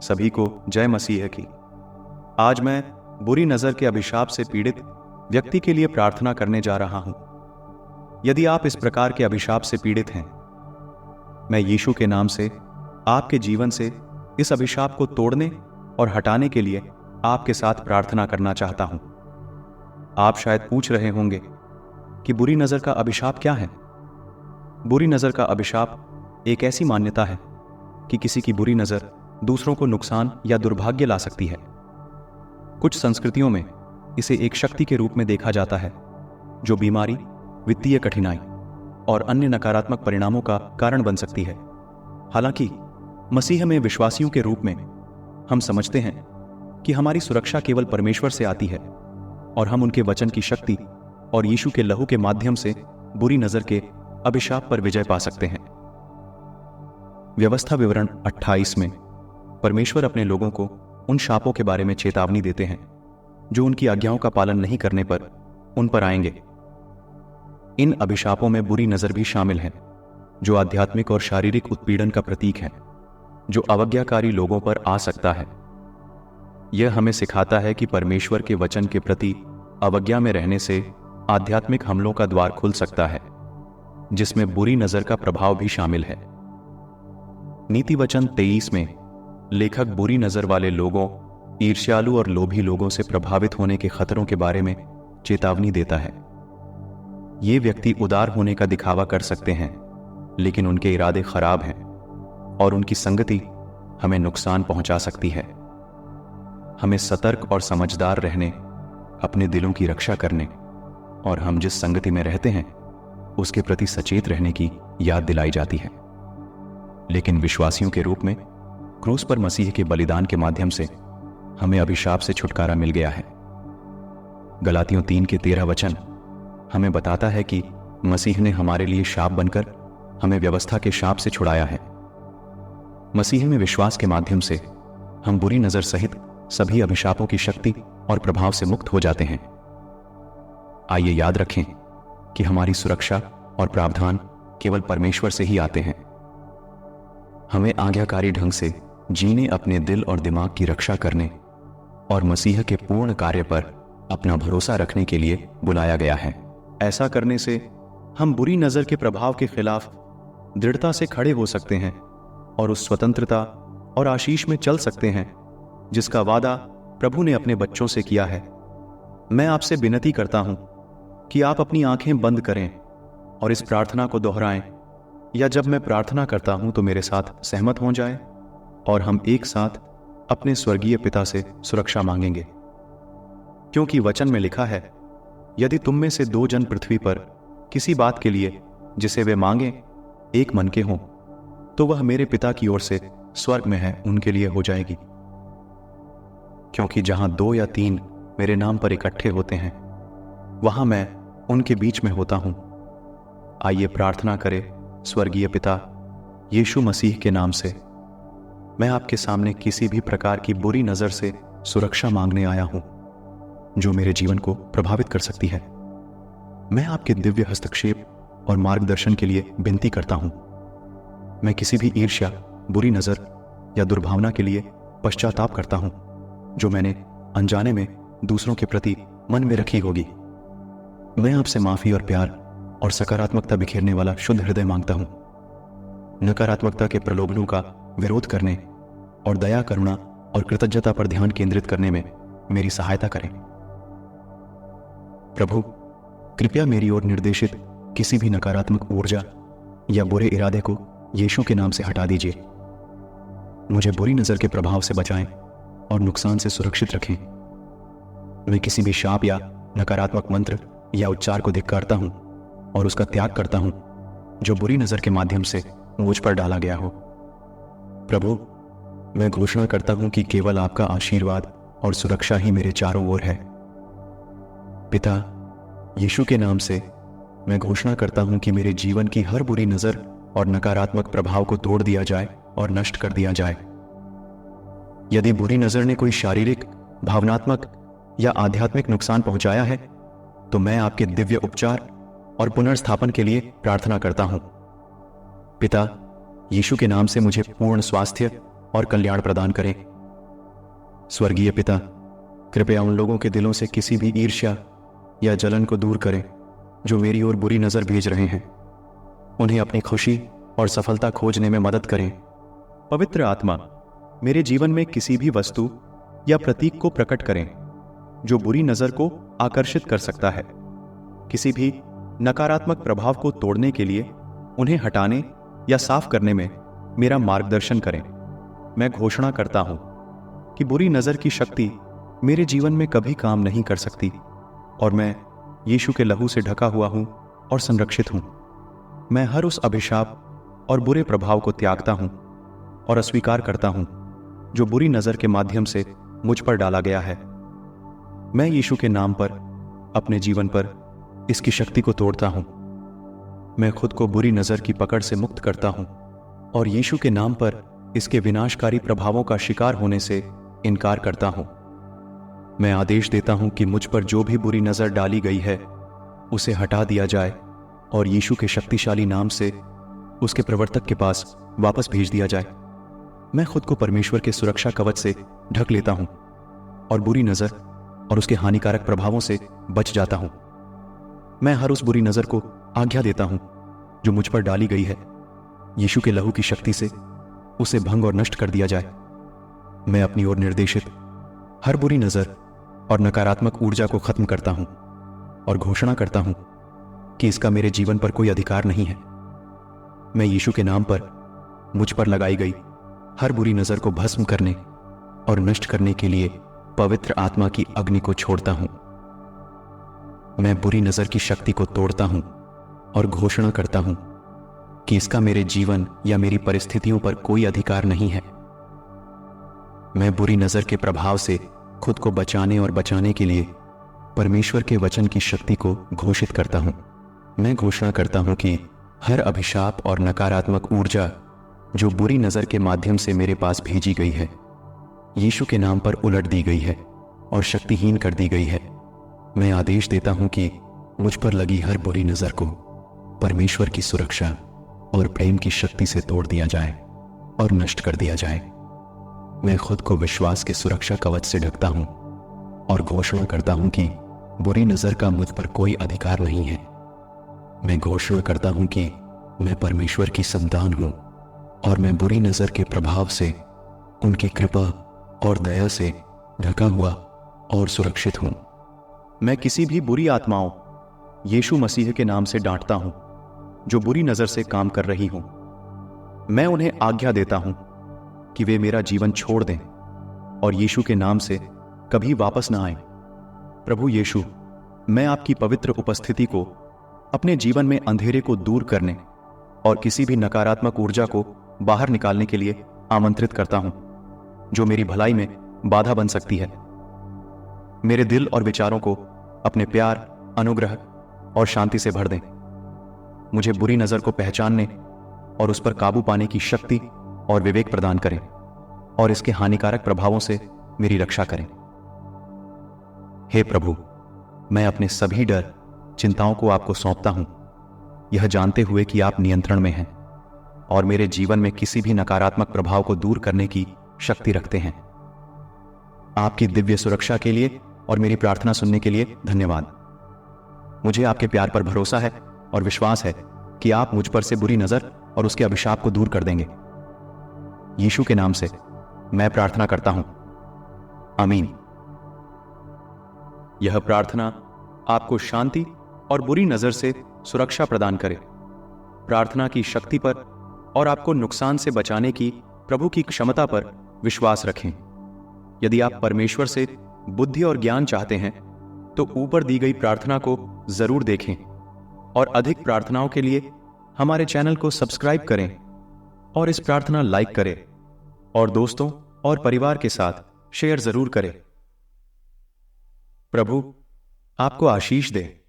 सभी को जय मसीह की। आज मैं बुरी नज़र के अभिशाप से पीड़ित व्यक्ति के लिए प्रार्थना करने जा रहा हूं। यदि आप इस प्रकार के अभिशाप से पीड़ित हैं, मैं यीशु के नाम से आपके जीवन से इस अभिशाप को तोड़ने और हटाने के लिए आपके साथ प्रार्थना करना चाहता हूं। आप शायद पूछ रहे होंगे कि बुरी नज़र का अभिशाप क्या है? बुरी नज़र का अभिशाप एक ऐसी मान्यता है कि किसी की बुरी नज़र दूसरों को नुकसान या दुर्भाग्य ला सकती है। कुछ संस्कृतियों में इसे एक शक्ति के रूप में देखा जाता है जो बीमारी, वित्तीय कठिनाई और अन्य नकारात्मक परिणामों का कारण बन सकती है। हालांकि मसीह में विश्वासियों के रूप में हम समझते हैं कि हमारी सुरक्षा केवल परमेश्वर से आती है और हम उनके वचन की शक्ति और यीशु के लहू के माध्यम से बुरी नज़र के अभिशाप पर विजय पा सकते हैं। व्यवस्था विवरण 28 में परमेश्वर अपने लोगों को उन शापों के बारे में चेतावनी देते हैं जो उनकी आज्ञाओं का पालन नहीं करने पर उन पर आएंगे। इन अभिशापों में बुरी नज़र भी शामिल है, जो आध्यात्मिक और शारीरिक उत्पीड़न का प्रतीक है, जो अवज्ञाकारी लोगों पर आ सकता है। यह हमें सिखाता है कि परमेश्वर के वचन के प्रति अवज्ञा में रहने से आध्यात्मिक हमलों का द्वार खुल सकता है, जिसमें बुरी नज़र का प्रभाव भी शामिल है। नीति वचन 23 में लेखक बुरी नज़र वाले लोगों, ईर्ष्यालु और लोभी लोगों से प्रभावित होने के खतरों के बारे में चेतावनी देता है। ये व्यक्ति उदार होने का दिखावा कर सकते हैं, लेकिन उनके इरादे खराब हैं और उनकी संगति हमें नुकसान पहुंचा सकती है। हमें सतर्क और समझदार रहने, अपने दिलों की रक्षा करने और हम जिस संगति में रहते हैं उसके प्रति सचेत रहने की याद दिलाई जाती है। लेकिन विश्वासियों के रूप में क्रूस पर मसीह के बलिदान के माध्यम से हमें अभिशाप से छुटकारा मिल गया है। गलातियों 3 के 13 वचन हमें बताता है कि मसीह ने हमारे लिए शाप बनकर हमें व्यवस्था के शाप से छुड़ाया है। मसीह में विश्वास के माध्यम से हम बुरी नज़र सहित सभी अभिशापों की शक्ति और प्रभाव से मुक्त हो जाते हैं। आइए याद रखें कि हमारी सुरक्षा और प्रावधान केवल परमेश्वर से ही आते हैं। हमें आज्ञाकारी ढंग से जीने, अपने दिल और दिमाग की रक्षा करने और मसीह के पूर्ण कार्य पर अपना भरोसा रखने के लिए बुलाया गया है। ऐसा करने से हम बुरी नज़र के प्रभाव के खिलाफ दृढ़ता से खड़े हो सकते हैं और उस स्वतंत्रता और आशीष में चल सकते हैं जिसका वादा प्रभु ने अपने बच्चों से किया है। मैं आपसे विनती करता हूं कि आप अपनी आंखें बंद करें और इस प्रार्थना को दोहराएं, या जब मैं प्रार्थना करता हूं तो मेरे साथ सहमत हो जाएं और हम एक साथ अपने स्वर्गीय पिता से सुरक्षा मांगेंगे। क्योंकि वचन में लिखा है, यदि तुम में से 2 जन पृथ्वी पर किसी बात के लिए जिसे वे मांगें एक मन के हों, तो वह मेरे पिता की ओर से स्वर्ग में है उनके लिए हो जाएगी। क्योंकि जहां 2 या 3 मेरे नाम पर इकट्ठे होते हैं, वहां मैं उनके बीच में होता हूं। आइए प्रार्थना करें। स्वर्गीय पिता, यीशु मसीह के नाम से मैं आपके सामने किसी भी प्रकार की बुरी नज़र से सुरक्षा मांगने आया हूं जो मेरे जीवन को प्रभावित कर सकती है। मैं आपके दिव्य हस्तक्षेप और मार्गदर्शन के लिए विनती करता हूं। मैं किसी भी ईर्ष्या, बुरी नज़र या दुर्भावना के लिए पश्चाताप करता हूं जो मैंने अनजाने में दूसरों के प्रति मन में रखी होगी। मैं आपसे माफ़ी और प्यार और सकारात्मकता बिखेरने वाला शुद्ध हृदय मांगता हूं। नकारात्मकता के प्रलोभनों का विरोध करने और दया, करुणा और कृतज्ञता पर ध्यान केंद्रित करने में मेरी सहायता करें। प्रभु, कृपया मेरी ओर निर्देशित किसी भी नकारात्मक ऊर्जा या बुरे इरादे को यीशु के नाम से हटा दीजिए। मुझे बुरी नज़र के प्रभाव से बचाएं और नुकसान से सुरक्षित रखें। मैं किसी भी शाप या नकारात्मक मंत्र या उच्चार को धिक्कारता हूं और उसका त्याग करता हूं जो बुरी नज़र के माध्यम से मुझ पर डाला गया हो। प्रभु, मैं घोषणा करता हूं कि केवल आपका आशीर्वाद और सुरक्षा ही मेरे चारों ओर है। पिता, यीशु के नाम से मैं घोषणा करता हूं कि मेरे जीवन की हर बुरी नज़र और नकारात्मक प्रभाव को तोड़ दिया जाए और नष्ट कर दिया जाए। यदि बुरी नज़र ने कोई शारीरिक, भावनात्मक या आध्यात्मिक नुकसान पहुंचाया है, तो मैं आपके दिव्य उपचार और पुनर्स्थापन के लिए प्रार्थना करता हूं। पिता, यीशु के नाम से मुझे पूर्ण स्वास्थ्य और कल्याण प्रदान करें स्वर्गीय पिता, कृपया उन लोगों के दिलों से किसी भी ईर्ष्या या जलन को दूर करें जो मेरी ओर बुरी नज़र भेज रहे हैं। उन्हें अपनी खुशी और सफलता खोजने में मदद करें। पवित्र आत्मा, मेरे जीवन में किसी भी वस्तु या प्रतीक को प्रकट करें जो बुरी नज़र को आकर्षित कर सकता है। किसी भी नकारात्मक प्रभाव को तोड़ने के लिए उन्हें हटाने या साफ करने में मेरा मार्गदर्शन करें। मैं घोषणा करता हूं कि बुरी नज़र की शक्ति मेरे जीवन में कभी काम नहीं कर सकती और मैं यीशु के लहू से ढका हुआ हूं और संरक्षित हूं। मैं हर उस अभिशाप और बुरे प्रभाव को त्यागता हूं और अस्वीकार करता हूं जो बुरी नज़र के माध्यम से मुझ पर डाला गया है। मैं यीशु के नाम पर अपने जीवन पर इसकी शक्ति को तोड़ता हूं। मैं खुद को बुरी नज़र की पकड़ से मुक्त करता हूं और यीशु के नाम पर इसके विनाशकारी प्रभावों का शिकार होने से इनकार करता हूं। मैं आदेश देता हूं कि मुझ पर जो भी बुरी नज़र डाली गई है उसे हटा दिया जाए और यीशु के शक्तिशाली नाम से उसके प्रवर्तक के पास वापस भेज दिया जाए। मैं खुद को परमेश्वर के सुरक्षा कवच से ढक लेता हूं और बुरी नज़र और उसके हानिकारक प्रभावों से बच जाता हूं। मैं हर उस बुरी नज़र को आज्ञा देता हूं जो मुझ पर डाली गई है। यीशु के लहू की शक्ति से उसे भंग और नष्ट कर दिया जाए। मैं अपनी ओर निर्देशित हर बुरी नज़र और नकारात्मक ऊर्जा को खत्म करता हूं और घोषणा करता हूं कि इसका मेरे जीवन पर कोई अधिकार नहीं है। मैं यीशु के नाम पर मुझ पर लगाई गई हर बुरी नज़र को भस्म करने और नष्ट करने के लिए पवित्र आत्मा की अग्नि को छोड़ता हूं। मैं बुरी नज़र की शक्ति को तोड़ता हूं और घोषणा करता हूं कि इसका मेरे जीवन या मेरी परिस्थितियों पर कोई अधिकार नहीं है। मैं बुरी नज़र के प्रभाव से खुद को बचाने और बचाने के लिए परमेश्वर के वचन की शक्ति को घोषित करता हूं। मैं घोषणा करता हूं कि हर अभिशाप और नकारात्मक ऊर्जा जो बुरी नज़र के माध्यम से मेरे पास भेजी गई है, यीशु के नाम पर उलट दी गई है और शक्तिहीन कर दी गई है। मैं आदेश देता हूं कि मुझ पर लगी हर बुरी नज़र को परमेश्वर की सुरक्षा और प्रेम की शक्ति से तोड़ दिया जाए और नष्ट कर दिया जाए। मैं खुद को विश्वास के सुरक्षा कवच से ढकता हूं और घोषणा करता हूं कि बुरी नज़र का मुझ पर कोई अधिकार नहीं है। मैं घोषणा करता हूं कि मैं परमेश्वर की संतान हूं और मैं बुरी नज़र के प्रभाव से उनकी कृपा और दया से ढका हुआ और सुरक्षित हूं। मैं किसी भी बुरी आत्माओं यीशु मसीह के नाम से डांटता हूं जो बुरी नज़र से काम कर रही हूं। मैं उन्हें आज्ञा देता हूं कि वे मेरा जीवन छोड़ दें और यीशु के नाम से कभी वापस ना आएं। प्रभु यीशु, मैं आपकी पवित्र उपस्थिति को अपने जीवन में अंधेरे को दूर करने और किसी भी नकारात्मक ऊर्जा को बाहर निकालने के लिए आमंत्रित करता हूं जो मेरी भलाई में बाधा बन सकती है। मेरे दिल और विचारों को अपने प्यार, अनुग्रह और शांति से भर दें। मुझे बुरी नज़र को पहचानने और उस पर काबू पाने की शक्ति और विवेक प्रदान करें और इसके हानिकारक प्रभावों से मेरी रक्षा करें। हे प्रभु, मैं अपने सभी डर, चिंताओं को आपको सौंपता हूं, यह जानते हुए कि आप नियंत्रण में हैं और मेरे जीवन में किसी भी नकारात्मक प्रभाव को दूर करने की शक्ति रखते हैं। आपकी दिव्य सुरक्षा के लिए और मेरी प्रार्थना सुनने के लिए धन्यवाद। मुझे आपके प्यार पर भरोसा है और विश्वास है कि आप मुझ पर से बुरी नज़र और उसके अभिशाप को दूर कर देंगे। यीशु के नाम से मैं प्रार्थना करता हूं, आमीन। यह प्रार्थना आपको शांति और बुरी नज़र से सुरक्षा प्रदान करे, प्रार्थना की शक्ति पर और आपको नुकसान से बचाने की प्रभु की क्षमता पर विश्वास रखें। यदि आप परमेश्वर से बुद्धि और ज्ञान चाहते हैं तो ऊपर दी गई प्रार्थना को जरूर देखें और अधिक प्रार्थनाओं के लिए हमारे चैनल को सब्सक्राइब करें और इस प्रार्थना लाइक करें और दोस्तों और परिवार के साथ शेयर जरूर करें। प्रभु आपको आशीष दे।